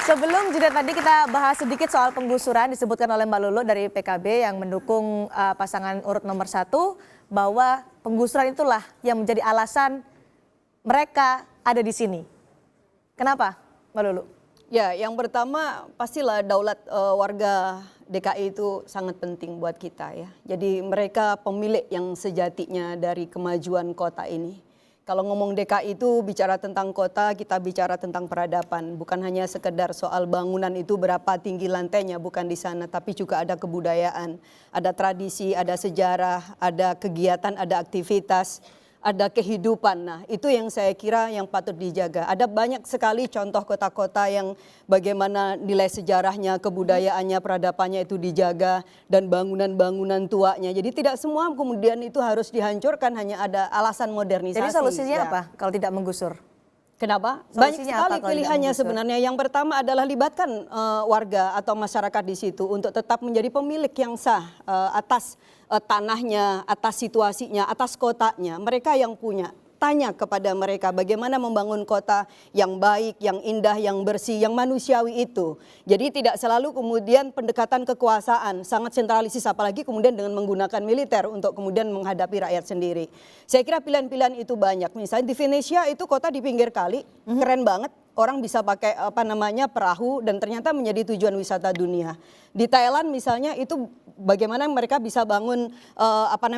Sebelum jeda tadi kita bahas sedikit soal penggusuran disebutkan oleh Mbak Lulu dari PKB yang mendukung pasangan urut nomor 1 bahwa penggusuran itulah yang menjadi alasan mereka ada di sini. Kenapa Mbak Lulu? Ya, yang pertama pastilah daulat warga DKI itu sangat penting buat kita ya. Jadi mereka pemilik yang sejatinya dari kemajuan kota ini. Kalau ngomong DKI itu bicara tentang kota, kita bicara tentang peradaban. Bukan hanya sekedar soal bangunan itu berapa tinggi lantainya, bukan di sana. Tapi juga ada kebudayaan, ada tradisi, ada sejarah, ada kegiatan, ada aktivitas, ada kehidupan. Nah, itu yang saya kira yang patut dijaga. Ada banyak sekali contoh kota-kota yang bagaimana nilai sejarahnya, kebudayaannya, peradabannya itu dijaga dan bangunan-bangunan tuanya. Jadi tidak semua kemudian itu harus dihancurkan hanya ada alasan modernisasi. Jadi solusinya apa kalau tidak menggusur? Kenapa? Banyak Solusinya sekali apa kalau pilihannya tidak sebenarnya. Yang pertama adalah libatkan warga atau masyarakat di situ untuk tetap menjadi pemilik yang sah atas tanahnya, atas situasinya, atas kotanya. Mereka yang punya. Tanya kepada mereka bagaimana membangun kota yang baik, yang indah, yang bersih, yang manusiawi itu. Jadi tidak selalu kemudian pendekatan kekuasaan, sangat sentralisis apalagi kemudian dengan menggunakan militer untuk kemudian menghadapi rakyat sendiri. Saya kira pilihan-pilihan itu banyak. Misalnya di Venesia itu kota di pinggir kali, keren banget. Orang bisa pakai perahu dan ternyata menjadi tujuan wisata dunia. Di Thailand misalnya itu bagaimana mereka bisa bangun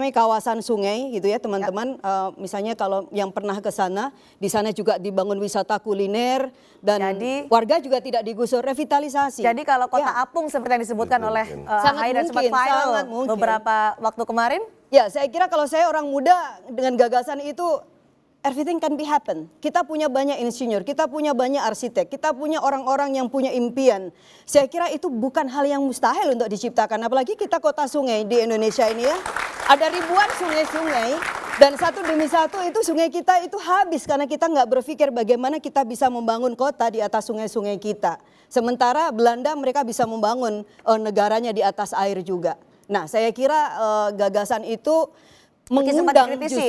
kawasan sungai gitu ya teman-teman. Misalnya kalau yang pernah ke sana, di sana juga dibangun wisata kuliner dan jadi, warga juga tidak digusur, revitalisasi. Jadi kalau kota apung seperti yang disebutkan oleh Ahai dan sempat viral beberapa waktu kemarin? Ya, saya kira kalau saya orang muda dengan gagasan itu everything can be happen. Kita punya banyak insinyur, kita punya banyak arsitek, kita punya orang-orang yang punya impian. Saya kira itu bukan hal yang mustahil untuk diciptakan. Apalagi kita kota sungai di Indonesia ini ya. Ada ribuan sungai-sungai dan satu demi satu itu sungai kita itu habis karena kita nggak berpikir bagaimana kita bisa membangun kota di atas sungai-sungai kita. Sementara Belanda mereka bisa membangun negaranya di atas air juga. Nah, saya kira gagasan itu mengundang justru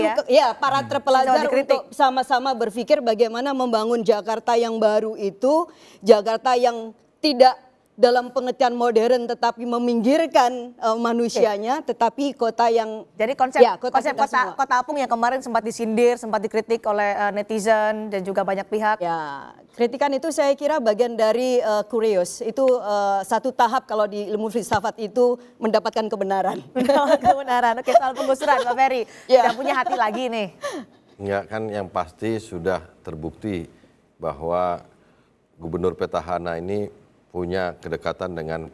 para terpelajar untuk sama-sama berpikir bagaimana membangun Jakarta yang baru itu, Jakarta yang tidak dalam pengertian modern tetapi meminggirkan manusianya, tetapi kota yang jadi konsep kota apung yang kemarin sempat disindir, sempat dikritik oleh netizen dan juga banyak pihak. Ya, kritikan itu saya kira bagian dari kurios. Itu satu tahap kalau di ilmu filsafat itu mendapatkan kebenaran. Kebenaran. Oke, soal penggusuran Pak Ferry. Tidak punya hati lagi nih. Enggak, kan yang pasti sudah terbukti bahwa Gubernur Petahana ini punya kedekatan dengan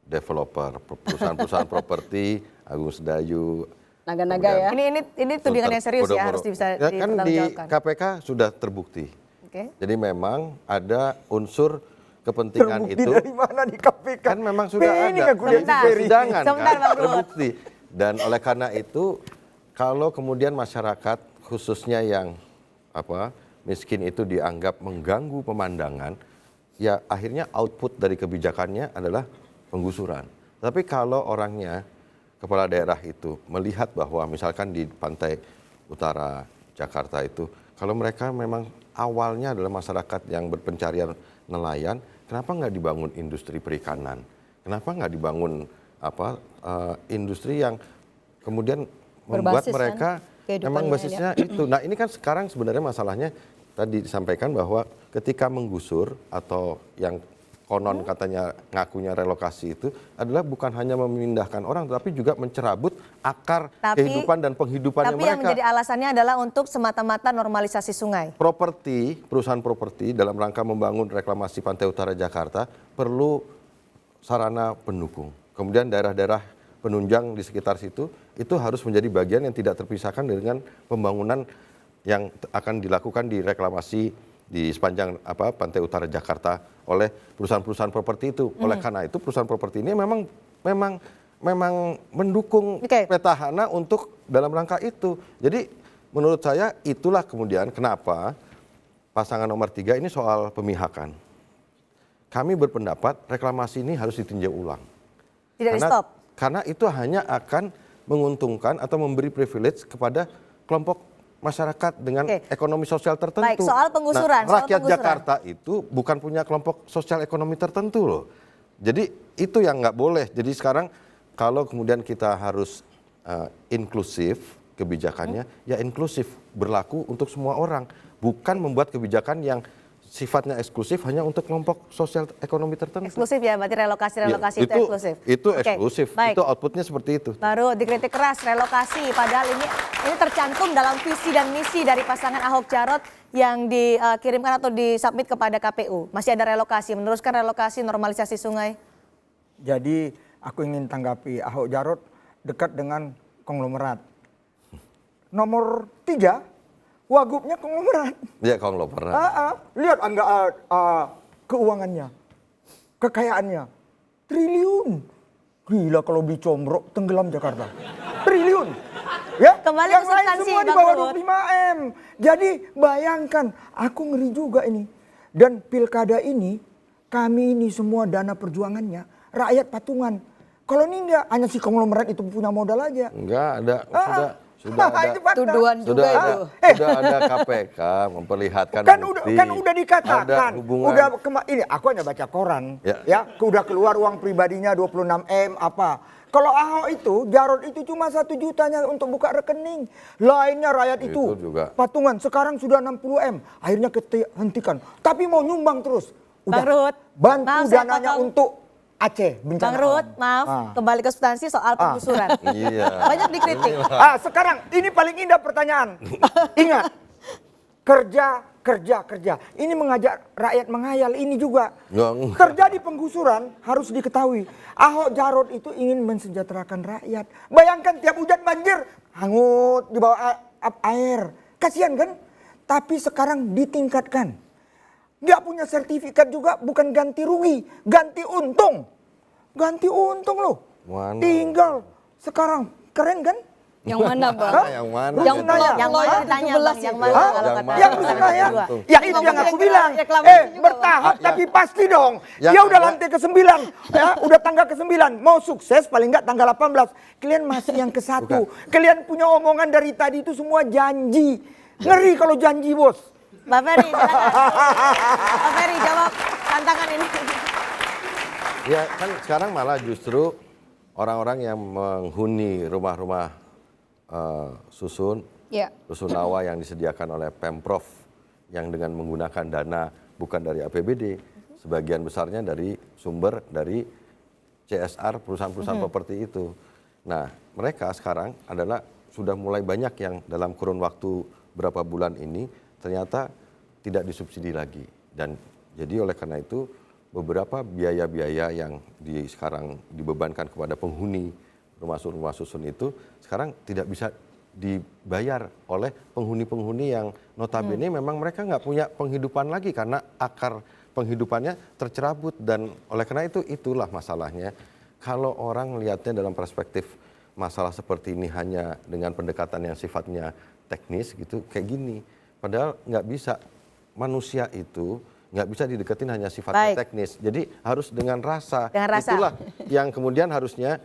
developer, perusahaan-perusahaan properti, Agung Sedayu. Naga-naga ya. Ini tudingan yang serius ya, harus bisa kan di KPK sudah terbukti. Jadi memang ada unsur kepentingan terbukti itu. Dari mana di KPK? Kan memang sudah ada persidangan kan, terbukti. Dan oleh karena itu, kalau kemudian masyarakat khususnya yang miskin itu dianggap mengganggu pemandangan, ya akhirnya output dari kebijakannya adalah penggusuran. Tapi kalau orangnya, kepala daerah itu melihat bahwa misalkan di pantai utara Jakarta itu, kalau mereka memang awalnya adalah masyarakat yang berpencarian nelayan, kenapa nggak dibangun industri perikanan? Kenapa nggak dibangun industri yang kemudian membuat mereka memang basisnya itu. Nah ini kan sekarang sebenarnya masalahnya tadi disampaikan bahwa ketika menggusur atau yang konon katanya ngakunya relokasi itu adalah bukan hanya memindahkan orang tapi juga mencerabut akar kehidupan dan penghidupannya mereka. Tapi yang menjadi alasannya adalah untuk semata-mata normalisasi sungai. Perusahaan properti dalam rangka membangun reklamasi Pantai Utara Jakarta perlu sarana pendukung. Kemudian daerah-daerah penunjang di sekitar situ itu harus menjadi bagian yang tidak terpisahkan dengan pembangunan yang akan dilakukan di reklamasi di sepanjang Pantai Utara Jakarta oleh perusahaan-perusahaan properti itu. Oleh karena itu perusahaan properti ini memang mendukung Petahana untuk dalam rangka itu. Jadi menurut saya itulah kemudian kenapa pasangan nomor 3 ini soal pemihakan. Kami berpendapat reklamasi ini harus ditinjau ulang. Tidak di-stop. Karena itu hanya akan menguntungkan atau memberi privilege kepada kelompok masyarakat dengan ekonomi sosial tertentu. Baik, soal penggusuran. Nah, rakyat Jakarta itu bukan punya kelompok sosial ekonomi tertentu loh. Jadi itu yang nggak boleh. Jadi sekarang kalau kemudian kita harus inklusif kebijakannya, ya inklusif berlaku untuk semua orang. Bukan membuat kebijakan yang sifatnya eksklusif hanya untuk kelompok sosial ekonomi tertentu. Eksklusif ya, berarti relokasi Ya, itu eksklusif. Itu Oke, eksklusif, baik. itu outputnya seperti itu. Baru dikritik keras relokasi, padahal ini tercantum dalam visi dan misi dari pasangan Ahok Jarot yang dikirimkan atau disubmit kepada KPU. Masih ada relokasi, meneruskan relokasi normalisasi sungai. Jadi aku ingin tanggapi Ahok Jarot dekat dengan konglomerat. Nomor 3, wagubnya konglomerat. Ya konglomerat. Lihat keuangannya, kekayaannya, triliun. Gila kalau beli combrok tenggelam Jakarta. Triliun. Ya, Kembali yang ke lain substansi, semua di Bang bawah Ruhut. 25M. Jadi bayangkan, aku ngeri juga ini. Dan pilkada ini, kami ini semua dana perjuangannya, rakyat patungan. Kalau ini enggak, hanya si konglomerat itu punya modal aja. Enggak ada, sudah ada. Itu fakta. Tuduhan juga Sudah itu. sudah ada KPK memperlihatkan kan bukti. udah dikatakan, Ada hubungan. ini aku hanya baca koran, Ya. udah keluar uang pribadinya 26M apa. Kalau Ahok itu, Jarot itu cuma 1 jutanya untuk buka rekening. Lainnya rakyat itu juga. patungan, sekarang sudah 60M. Akhirnya hentikan, tapi mau nyumbang terus. Bang Ruhut, bantu maaf, saya dananya potong. untuk Aceh, Bang bencana Ruhut, alam. maaf, kembali ke substansi soal penggusuran. Iya. Banyak dikritik. Sekarang ini paling indah pertanyaan. Ingat, kerja. Ini mengajak rakyat menghayal ini juga. Enggak. Terjadi penggusuran harus diketahui. Ahok Jarot itu ingin mensejahterakan rakyat. Bayangkan tiap hujan banjir, hangut di bawah air. Kasihan kan? Tapi sekarang ditingkatkan. Nggak punya sertifikat juga, bukan ganti rugi, ganti untung. Ganti untung loh. Mana? Tinggal sekarang, keren kan? Yang mana, Bang? Yang mana? Yang gitu? mana? Yang mana ditanya, Bang? Yang mana kalau Yang kata mana? Yang pasangan rusuh ya? kedua? Ya itu yang aku bilang. Bertahap tapi pasti dong. Yang Dia udah ada- lantai ke-9. Ya, udah tangga ke-9. Mau sukses paling enggak tanggal 18. Kalian masih yang ke-1. Kalian punya omongan dari tadi itu semua janji. Ngeri kalau janji, Bos. Mbak Ferry, silakan. Mbak Ferry jawab tantangan ini. Ya kan sekarang malah justru orang-orang yang menghuni rumah-rumah susun, Ya. rusunawa yang disediakan oleh Pemprov yang dengan menggunakan dana bukan dari APBD, sebagian besarnya dari sumber dari CSR perusahaan-perusahaan properti itu. Nah, mereka sekarang adalah sudah mulai banyak yang dalam kurun waktu berapa bulan ini ternyata tidak disubsidi lagi. Dan jadi oleh karena itu beberapa biaya-biaya yang sekarang dibebankan kepada penghuni rumah susun itu sekarang tidak bisa dibayar oleh penghuni-penghuni yang notabene memang mereka nggak punya penghidupan lagi karena akar penghidupannya tercerabut. Dan oleh karena itu itulah masalahnya. Kalau orang melihatnya dalam perspektif masalah seperti ini hanya dengan pendekatan yang sifatnya teknis gitu kayak gini, padahal nggak bisa. Manusia itu nggak bisa dideketin hanya sifatnya teknis. Jadi harus dengan rasa. Dengan rasa. Itulah yang kemudian harusnya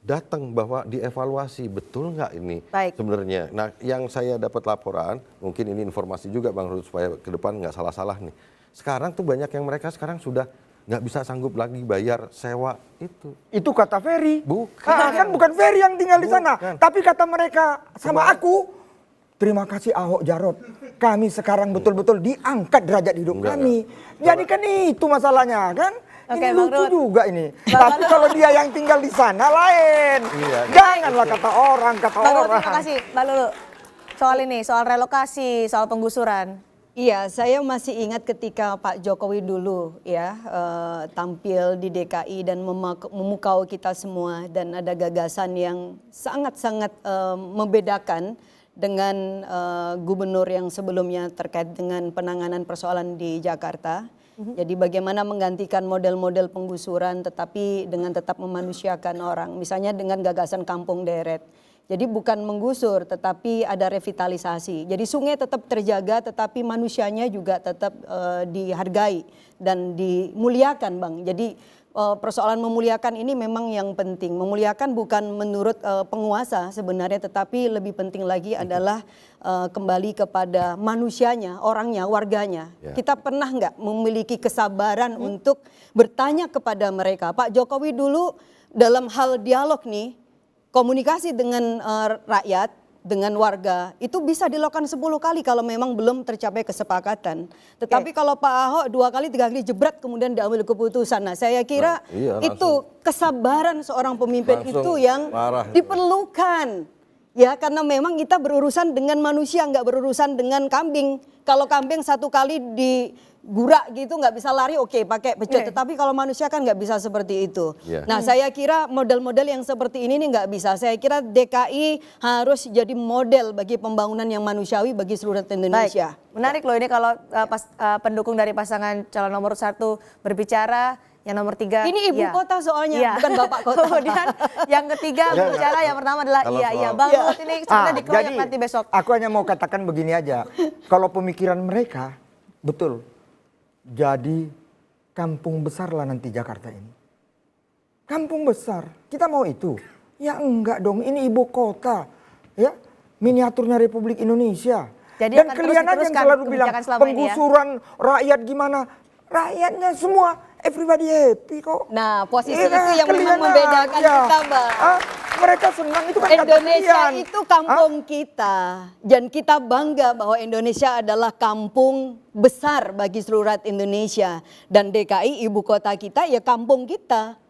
datang bahwa dievaluasi betul nggak ini sebenarnya. Nah, yang saya dapat laporan, mungkin ini informasi juga Bang Ruhut supaya ke depan nggak salah-salah nih. Sekarang tuh banyak yang mereka sekarang sudah nggak bisa sanggup lagi bayar sewa itu. Itu kata Ferry. Bukan. Kan bukan Ferry yang tinggal di sana. Bukan. Tapi kata mereka sama aku, terima kasih Ahok Jarot. Kami sekarang betul-betul diangkat derajat hidup kami. Jadi kan itu masalahnya kan. Oke, Ini Bang lucu Ruhut. juga ini. Tapi kalau dia yang tinggal di sana lain. Iya. Janganlah kata orang. Bang Ruhut, terima kasih. Mbak Lulu, soal ini, soal relokasi, soal penggusuran. Iya, saya masih ingat ketika Pak Jokowi dulu ya tampil di DKI dan memukau kita semua dan ada gagasan yang sangat-sangat membedakan dengan gubernur yang sebelumnya terkait dengan penanganan persoalan di Jakarta. Jadi bagaimana menggantikan model-model penggusuran tetapi dengan tetap memanusiakan orang. Misalnya dengan gagasan kampung deret. Jadi bukan menggusur tetapi ada revitalisasi. Jadi sungai tetap terjaga tetapi manusianya juga tetap dihargai dan dimuliakan, Bang. Jadi persoalan memuliakan ini memang yang penting. Memuliakan bukan menurut penguasa sebenarnya, tetapi lebih penting lagi adalah kembali kepada manusianya, orangnya, warganya. Ya. Kita pernah nggak memiliki kesabaran untuk bertanya kepada mereka? Pak Jokowi dulu dalam hal dialog nih, komunikasi dengan rakyat, dengan warga itu bisa dilakukan 10 kali kalau memang belum tercapai kesepakatan. Tetapi kalau Pak Ahok 2 kali 3 kali jebret kemudian diambil keputusan. Nah, saya kira itu kesabaran seorang pemimpin itu yang diperlukan. Ya, karena memang kita berurusan dengan manusia, nggak berurusan dengan kambing. Kalau kambing 1 kali digurak gitu nggak bisa lari, oke pakai pecut. Tetapi kalau manusia kan nggak bisa seperti itu. Nah, saya kira model-model yang seperti ini nih nggak bisa. Saya kira DKI harus jadi model bagi pembangunan yang manusiawi bagi seluruh Indonesia. Baik. Menarik loh ini kalau pendukung dari pasangan calon nomor 1 berbicara. Yang nomor 3 ini ibu kota soalnya, bukan bapak kota. Kemudian yang ketiga berbicara yang pertama adalah iya. Bang Luhut ini sudah dikeroyok nanti besok. Aku hanya mau katakan begini aja. Kalau pemikiran mereka betul, jadi kampung besar lah nanti Jakarta ini. Kampung besar, kita mau itu? Ya enggak dong, ini ibu kota, ya miniaturnya Republik Indonesia. Jadi dan kalian aja yang selalu bilang penggusuran rakyat gimana? Rakyatnya semua, everybody happy kok. Nah, posisi itu yang memang membedakan kita, Bang. Mereka senang itu kan Indonesia itu kampung kita. Dan kita bangga bahwa Indonesia adalah kampung besar bagi seluruh rakyat Indonesia. Dan DKI ibu kota kita ya kampung kita.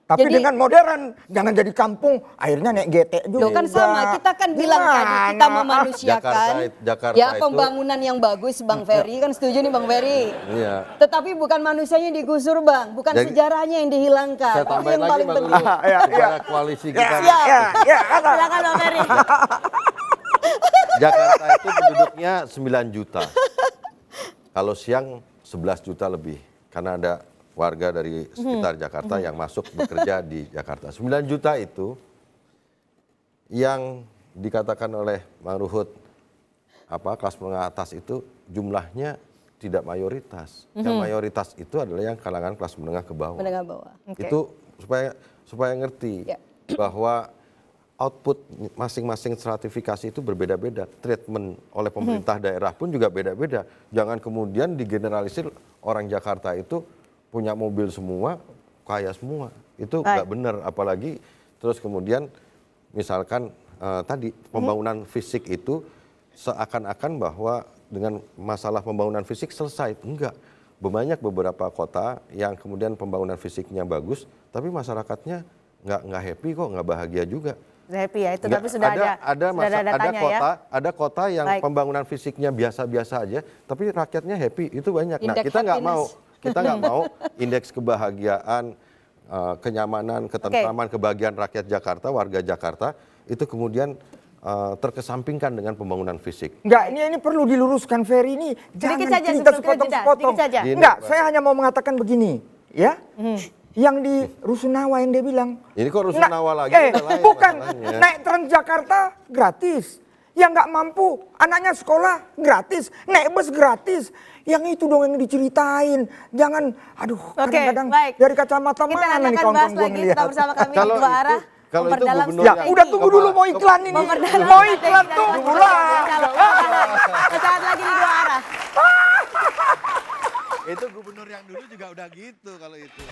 Tapi jadi, dengan modern, jangan jadi kampung, akhirnya naik getek juga. Loh kan sama, kita kan bilang tadi kita memanusiakan Jakarta ya pembangunan yang bagus, Bang Ferry kan setuju nih Bang Ferry. Iya. Tetapi bukan manusianya digusur Bang, bukan jadi, sejarahnya yang dihilangkan. Saya tambahin yang paling penting kepada koalisi kita. Silakan Bang Ferry. Jakarta itu penduduknya 9 juta. Kalau siang 11 juta lebih, karena ada warga dari sekitar Jakarta yang masuk bekerja di Jakarta. 9 juta itu yang dikatakan oleh Bang Ruhut kelas menengah atas itu jumlahnya tidak mayoritas. Yang mayoritas itu adalah yang kalangan kelas menengah ke bawah. Menengah bawah. Itu supaya ngerti bahwa output masing-masing stratifikasi itu berbeda-beda. Treatment oleh pemerintah daerah pun juga beda-beda. Jangan kemudian digeneralisir orang Jakarta itu punya mobil semua, kaya semua. Itu nggak benar. Apalagi terus kemudian misalkan tadi pembangunan fisik itu seakan-akan bahwa dengan masalah pembangunan fisik selesai. Enggak. Banyak beberapa kota yang kemudian pembangunan fisiknya bagus, tapi masyarakatnya nggak happy kok, nggak bahagia juga. Happy ya, itu tapi sudah ada datanya ya. Ada kota yang pembangunan fisiknya biasa-biasa aja, tapi rakyatnya happy, itu banyak. Nah, kita nggak mau indeks kebahagiaan, kenyamanan, ketentraman, kebahagiaan rakyat Jakarta, warga Jakarta itu kemudian terkesampingkan dengan pembangunan fisik. Enggak, ini perlu diluruskan Ferry ini. Jangan cerita sepotong-sepotong. Enggak, saya hanya mau mengatakan begini, ya. Yang di Rusunawa yang dia bilang. Ini kok Rusunawa lagi? Bukan, naik Transjakarta gratis. Yang nggak mampu, anaknya sekolah gratis, naik bus gratis. Yang itu dong yang diceritain. Jangan, kadang-kadang dari kacamata mana nih kawan-kawan gue ngeliat. Tetap bersama kami di Dua Arah. Kalau itu gubernur ya, udah tunggu dulu mau iklan ini. Mau iklan tunggu lah. Sesaat lagi di Dua Arah. Itu gubernur yang dulu juga udah gitu kalau itu.